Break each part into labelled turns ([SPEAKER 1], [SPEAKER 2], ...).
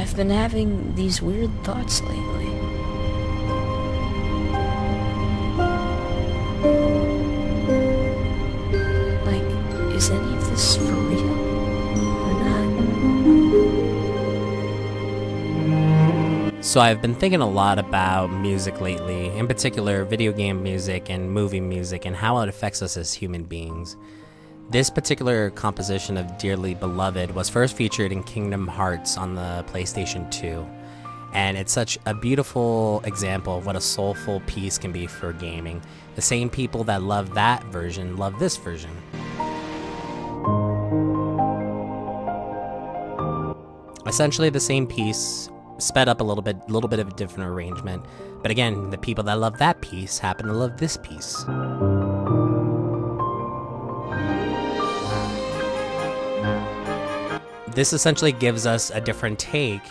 [SPEAKER 1] I've been having these weird thoughts lately. Like, is any of this for real or not?
[SPEAKER 2] So I've been thinking a lot about music lately, in particular video game music and movie music, and how it affects us as human beings. This particular composition of Dearly Beloved was first featured in Kingdom Hearts on the PlayStation 2, and it's such a beautiful example of what a soulful piece can be for gaming. The same people that love that version love this version. Essentially the same piece, sped up a little bit of a different arrangement, but again, the people that love that piece happen to love this piece. This essentially gives us a different take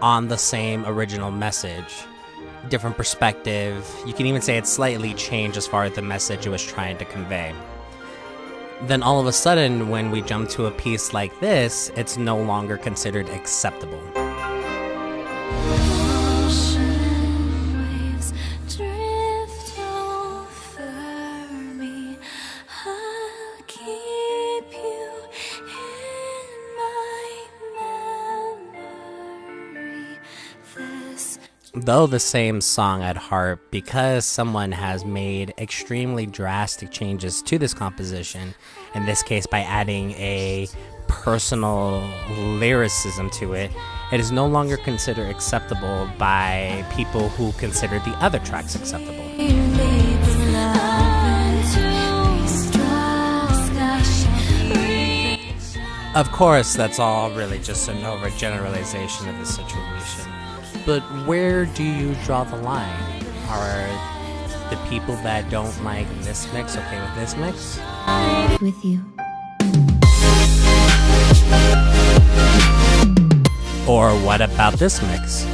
[SPEAKER 2] on the same original message, different perspective. You can even say it's slightly changed as far as the message it was trying to convey. Then all of a sudden, when we jump to a piece like this, it's no longer considered acceptable. Though the same song at heart, because someone has made extremely drastic changes to this composition, in this case by adding a personal lyricism to it, it is no longer considered acceptable by people who consider the other tracks acceptable. Of course, that's all really just an overgeneralization of the situation. But where do you draw the line? Are the people that don't like this mix okay with this mix?
[SPEAKER 3] With you.
[SPEAKER 2] Or what about this mix?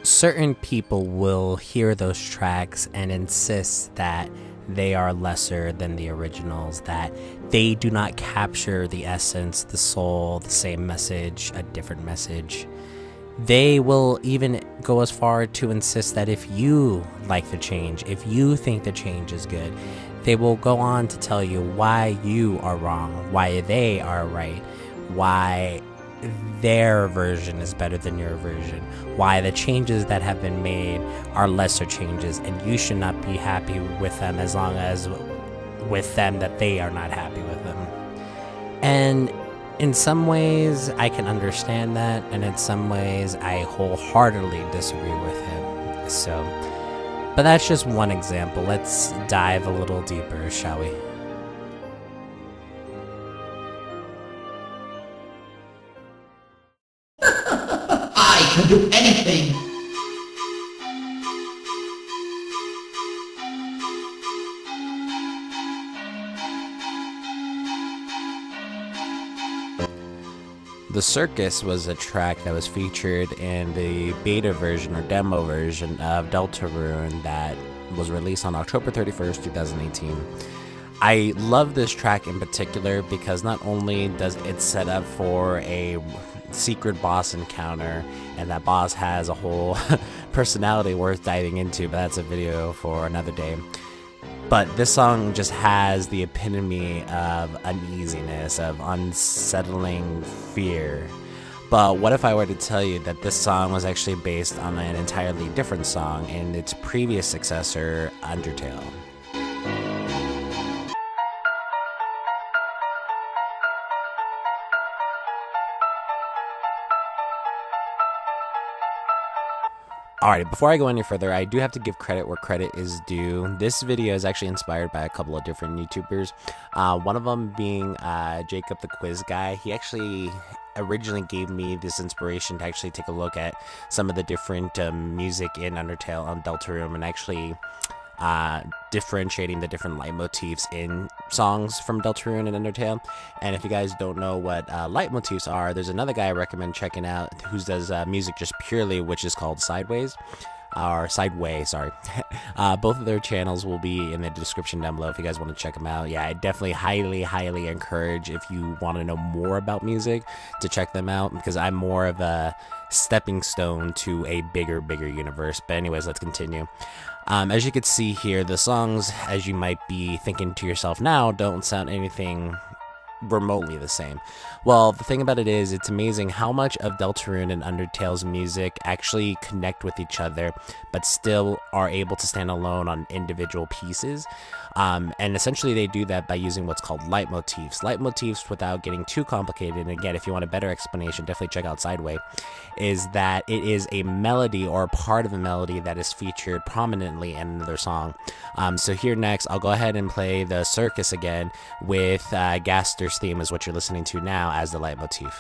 [SPEAKER 2] Certain people will hear those tracks and insist that they are lesser than the originals, that they do not capture the essence, the soul, the same message, a different message. They will even go as far to insist that if you like the change, if you think the change is good, they will go on to tell you why you are wrong, why they are right, why their version is better than your version, why the changes that have been made are lesser changes, and you should not be happy with them as long as with them that they are not happy with them. And in some ways I can understand that, and in some ways I wholeheartedly disagree with him. So, but that's just one example. Let's dive a little deeper, shall we?
[SPEAKER 4] I can do anything!
[SPEAKER 2] The Circus was a track that was featured in the beta version or demo version of Deltarune that was released on October 31st, 2018. I love this track in particular because not only does it set up for a secret boss encounter, and that boss has a whole personality worth diving into, but that's a video for another day. But this song just has the epitome of uneasiness, of unsettling fear. But what if I were to tell you that this song was actually based on an entirely different song in its previous successor, Undertale? Alright, before I go any further, I do have to give credit where credit is due. This video is actually inspired by a couple of different YouTubers. One of them being JackobTheQuizGuy. He actually originally gave me this inspiration to actually take a look at some of the different music in Undertale on Deltarune and actually differentiating the different leitmotifs in songs from Deltarune and Undertale. And if you guys don't know what leitmotifs are, there's another guy I recommend checking out who does music just purely, which is called Sideway, sorry. Both of their channels will be in the description down below if you guys want to check them out. Yeah, I definitely highly encourage, if you want to know more about music, to check them out, because I'm more of a stepping stone to a bigger universe. But anyways, let's continue. As you can see here, the songs, as you might be thinking to yourself now, don't sound anything remotely the same. Well, the thing about it is, it's amazing how much of Deltarune and Undertale's music actually connect with each other, but still are able to stand alone on individual pieces. And essentially they do that by using what's called leitmotifs. Leitmotifs, without getting too complicated, and again, if you want a better explanation, definitely check out Sideway, is that it is a melody or a part of a melody that is featured prominently in another song. So here next, I'll go ahead and play the Circus again with Gastors' theme is what you're listening to now as the leitmotif.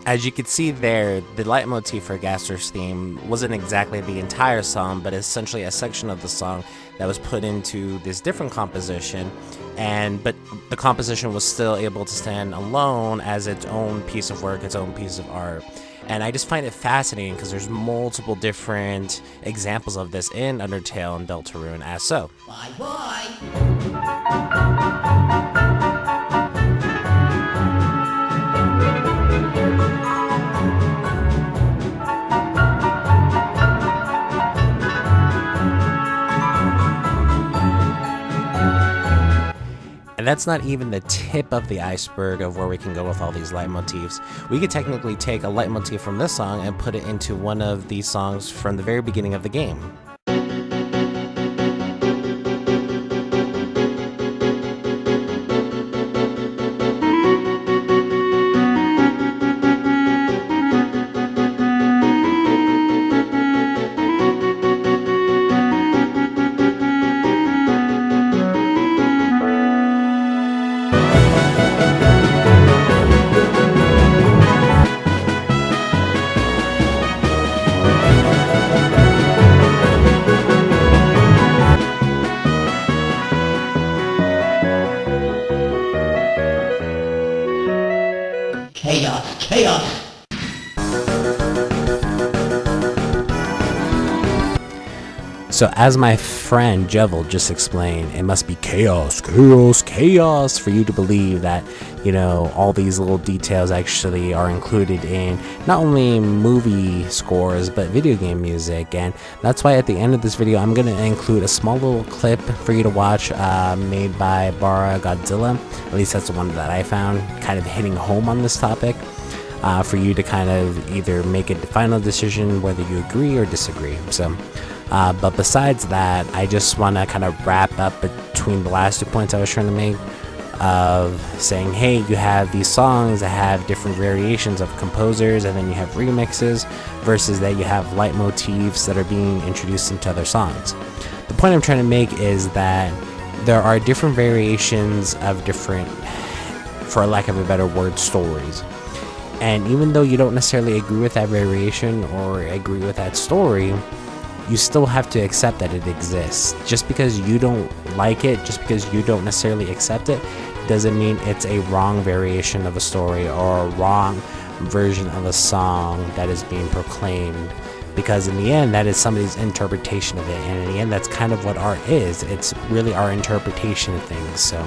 [SPEAKER 2] As you can see there, the leitmotif for Gastors' theme wasn't exactly the entire song, but essentially a section of the song that was put into this different composition, but the composition was still able to stand alone as its own piece of work, its own piece of art. And I just find it fascinating because there's multiple different examples of this in Undertale and Deltarune as so.
[SPEAKER 4] Bye.
[SPEAKER 2] And that's not even the tip of the iceberg of where we can go with all these leitmotifs. We could technically take a leitmotif from this song and put it into one of these songs from the very beginning of the game.
[SPEAKER 4] Chaos.
[SPEAKER 2] So as my friend Jevel just explained, it must be chaos for you to believe that, all these little details actually are included in not only movie scores, but video game music. And that's why at the end of this video, I'm going to include a small little clip for you to watch made by Bara Godzilla. At least that's the one that I found, kind of hitting home on this topic. For you to kind of either make a final decision whether you agree or disagree. So, but besides that, I just want to kind of wrap up between the last 2 points I was trying to make of saying, hey, you have these songs that have different variations of composers, and then you have remixes, versus that you have leitmotifs that are being introduced into other songs. The point I'm trying to make is that there are different variations of different, for lack of a better word, stories. And even though you don't necessarily agree with that variation or agree with that story, you still have to accept that it exists. Just because you don't like it, just because you don't necessarily accept it, doesn't mean it's a wrong variation of a story or a wrong version of a song that is being proclaimed. Because in the end, that is somebody's interpretation of it. And in the end, that's kind of what art is. It's really our interpretation of things. So,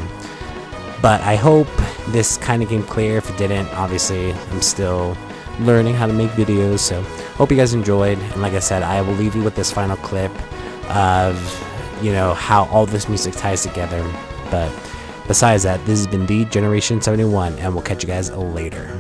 [SPEAKER 2] but I hope this kind of came clear. If it didn't, obviously, I'm still learning how to make videos. So, hope you guys enjoyed. And like I said, I will leave you with this final clip of, how all this music ties together. But besides that, this has been the Generation 71, and we'll catch you guys later.